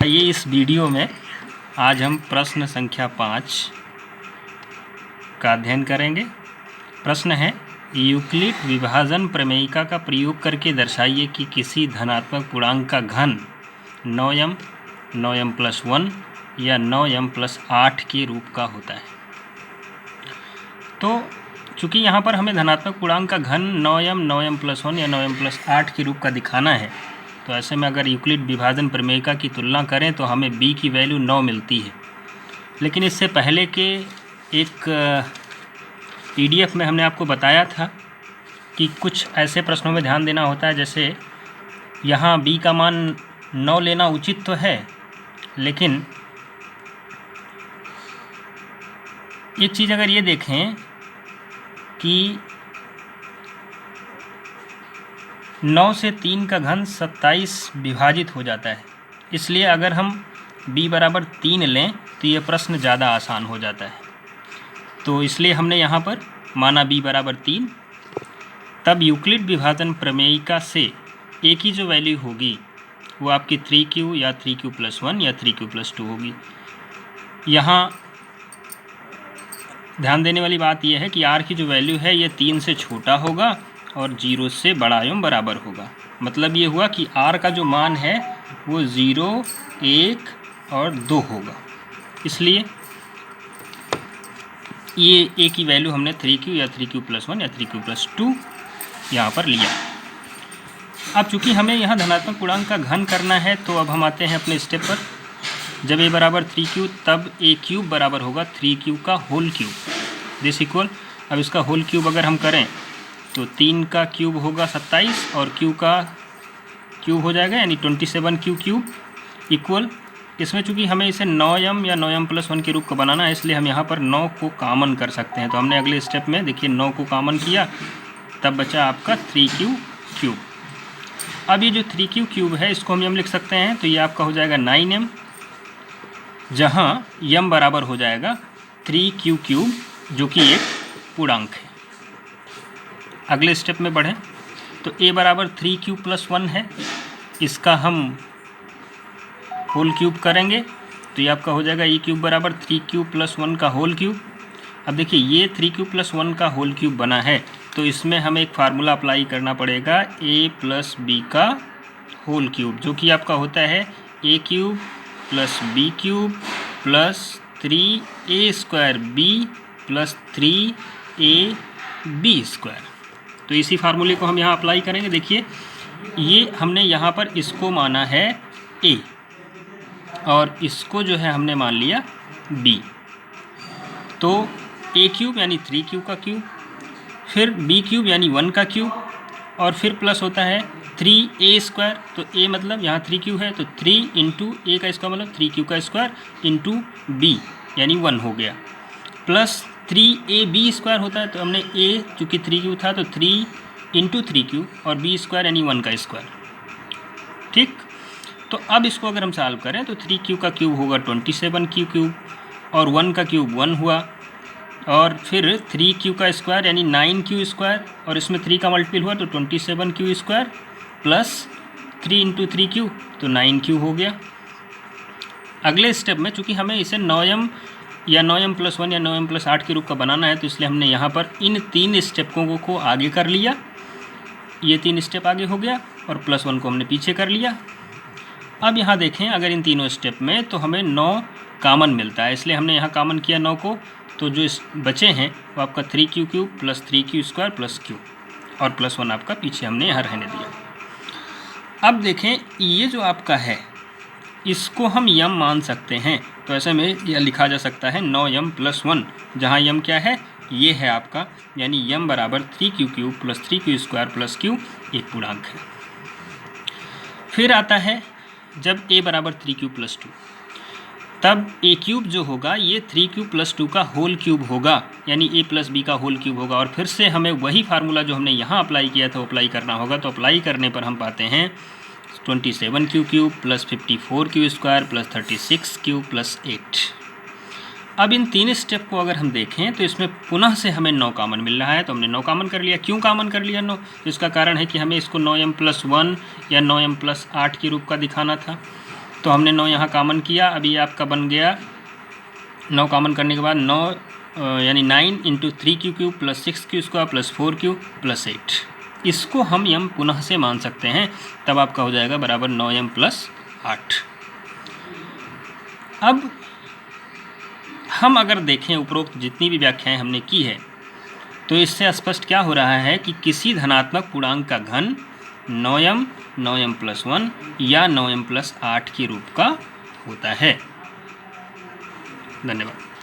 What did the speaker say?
आइए इस वीडियो में आज हम प्रश्न संख्या 5 का अध्ययन करेंगे। प्रश्न है, यूक्लिड विभाजन प्रमेयिका का प्रयोग करके दर्शाइए कि किसी धनात्मक पूर्णांक का घन 9m, 9m+1 या 9m+8 के रूप का होता है। तो चूँकि यहाँ पर हमें धनात्मक पूर्णांक का घन 9m, 9m+1 या 9m+8 के रूप का दिखाना है, तो ऐसे में अगर यूक्लिड विभाजन प्रमेयिका की तुलना करें तो हमें b की वैल्यू 9 मिलती है। लेकिन इससे पहले के एक PDF में हमने आपको बताया था कि कुछ ऐसे प्रश्नों में ध्यान देना होता है, जैसे यहाँ b का मान 9 लेना उचित तो है, लेकिन एक चीज़ अगर ये देखें कि 9 से 3 का घन 27 विभाजित हो जाता है। इसलिए अगर हम b बराबर 3 लें तो ये प्रश्न ज़्यादा आसान हो जाता है। तो इसलिए हमने यहाँ पर माना b बराबर 3। तब यूक्लिड विभाजन प्रमेयिका से a की जो वैल्यू होगी वो आपकी 3q या 3q+1 या 3q+2 होगी। यहाँ ध्यान देने वाली बात यह है कि r की जो वैल्यू है ये 3 से छोटा होगा और 0 से बड़ा एवं बराबर होगा। मतलब ये हुआ कि r का जो मान है वो 0, 1 और 2 होगा। इसलिए ये a की वैल्यू हमने 3q या 3q+1 या 3q+2 यहाँ पर लिया। अब चूँकि हमें यहाँ धनात्मक पूर्णांक का घन करना है, तो अब हम आते हैं अपने स्टेप पर। जब a बराबर 3q तब a क्यूब बराबर होगा 3q का होल क्यूब, दिस इक्वल। अब इसका होल क्यूब अगर हम करें तो 3 का क्यूब होगा 27 और q का क्यूब हो जाएगा यानी 27q क्यूब इक्वल। इसमें चूँकि हमें इसे 9m या 9m+1 के रूप का बनाना है, इसलिए हम यहाँ पर 9 को कॉमन कर सकते हैं। तो हमने अगले स्टेप में देखिए 9 को कॉमन किया, तब बचा आपका 3q क्यूब। अब ये जो 3q क्यूब है इसको हम लिख सकते हैं, तो ये आपका हो जाएगा 9m, जहाँ m बराबर हो जाएगा 3q क्यूब जो कि एक पूर्णांक है। अगले स्टेप में बढ़ें तो a बराबर 3q+1 है, इसका हम होल क्यूब करेंगे तो ये आपका हो जाएगा e क्यूब बराबर 3q+1 का होल क्यूब। अब देखिए ये 3q+1 का होल क्यूब बना है, तो इसमें हमें एक फार्मूला अप्लाई करना पड़ेगा a + b का होल क्यूब, जो कि आपका होता है a cube + b cube + 3a² b + 3ab²। तो इसी फार्मूले को हम यहाँ अप्लाई करेंगे। देखिए ये हमने यहाँ पर इसको माना है a और इसको जो है हमने मान लिया b। तो a क्यूब यानी 3q का क्यूब, फिर b क्यूब यानी 1 का क्यूब, और फिर प्लस होता है 3a²। तो a मतलब यहाँ 3q है, तो 3 × a का स्क्वायर मतलब 3q का स्क्वायर × b यानी 1 हो गया, प्लस 3ab² होता है। तो हमने a चूँकि 3q था तो 3 × 3q और b² यानी 1 का स्क्वायर। ठीक, तो अब इसको अगर हम सॉल्व करें तो 3q का क्यूब होगा 27q क्यूब और 1 का क्यूब 1 हुआ, और फिर 3q का स्क्वायर यानी 9q² और इसमें 3 का मल्टीपल हुआ तो 27q² प्लस 3 × 3q तो 9q हो गया। अगले स्टेप में चूँकि हमें इसे 9m या 9m+1 या 9m+8 के रूप का बनाना है, तो इसलिए हमने यहाँ पर इन 3 स्टेपों को आगे कर लिया। ये 3 स्टेप आगे हो गया और +1 को हमने पीछे कर लिया। अब यहाँ देखें अगर इन तीनों स्टेप में तो हमें 9 कॉमन मिलता है, इसलिए हमने यहाँ कॉमन किया 9 को, तो जो बचे हैं वो आपका 3q क्यूब + 3q² + q और +1 आपका पीछे हमने यहाँ रहने दिया। अब देखें ये जो आपका है इसको हम m मान सकते हैं, तो ऐसे में यह लिखा जा सकता है 9m+1, जहाँ m क्या है, ये है आपका, यानी m बराबर 3q क्यूब + 3q² + q एक पूर्णांक है। फिर आता है जब a बराबर 3q+2, तब a क्यूब जो होगा ये 3q+2 का होल क्यूब होगा, यानी a + b का होल क्यूब होगा। और फिर से हमें वही फार्मूला जो हमने यहाँ अप्लाई किया था वो अप्लाई करना होगा। तो अप्लाई करने पर हम पाते हैं 27q क्यूब + 54q² + 36q + 8। अब इन 3 स्टेप को अगर हम देखें तो इसमें पुनः से हमें 9 कॉमन मिल रहा है, तो हमने 9 कॉमन कर लिया। क्यों कॉमन कर लिया 9? तो इसका कारण है कि हमें इसको 9m+1 या 9m+8 के रूप का दिखाना था। तो हमने 9 यहाँ कॉमन किया, अभी आपका बन गया 9 कॉमन करने के बाद 9 यानी 9 × 3q³ + 6q² + 4q + 8। इसको हम m पुनः से मान सकते हैं, तब आपका हो जाएगा बराबर 9m + 8। अब हम अगर देखें उपरोक्त जितनी भी व्याख्याएं हमने की है, तो इससे स्पष्ट क्या हो रहा है कि किसी धनात्मक पूर्णांक का घन 9m, 9m + 1 या 9m + 8 के रूप का होता है। धन्यवाद।